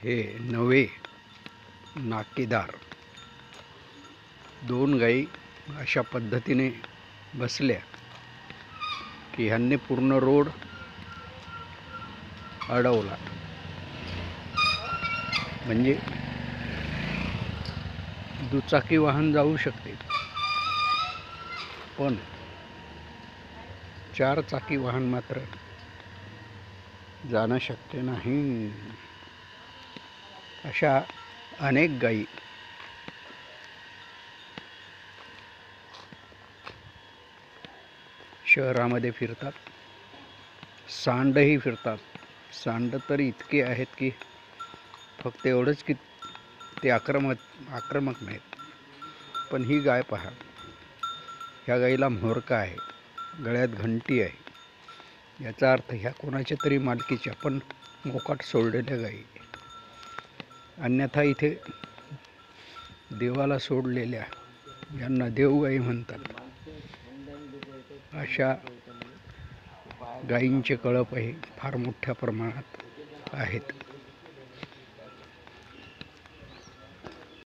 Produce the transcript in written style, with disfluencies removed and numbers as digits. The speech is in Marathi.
हे नवे नाकेदार दोन गायी अशा पद्धतीने बसल्या की ह्यांनी पूर्ण रोड अडवला। म्हणजे दुचाकी वाहन जाऊ शकते, पण चार चाकी वाहन मात्र जाणं शक्य नाही। अशा अनेक गायी शहरामध्ये फिरतात, सांडही फिरतात। सांड तर इतके आहेत की फक्त एवढंच की ते आक्रमक नाहीत, पण ही गाय पहा, ह्या गाईला म्होरका आहे, गळ्यात घंटी आहे। याचा अर्थ ह्या कोणाच्या तरी मालकीच्या पण मोकाट सोडलेल्या गायी। अन्यथा इथे देवाला सोडलेल्या, यांना देवगाई म्हणतात, अशा गायींचे कळपही फार मोठ्या प्रमाणात आहेत।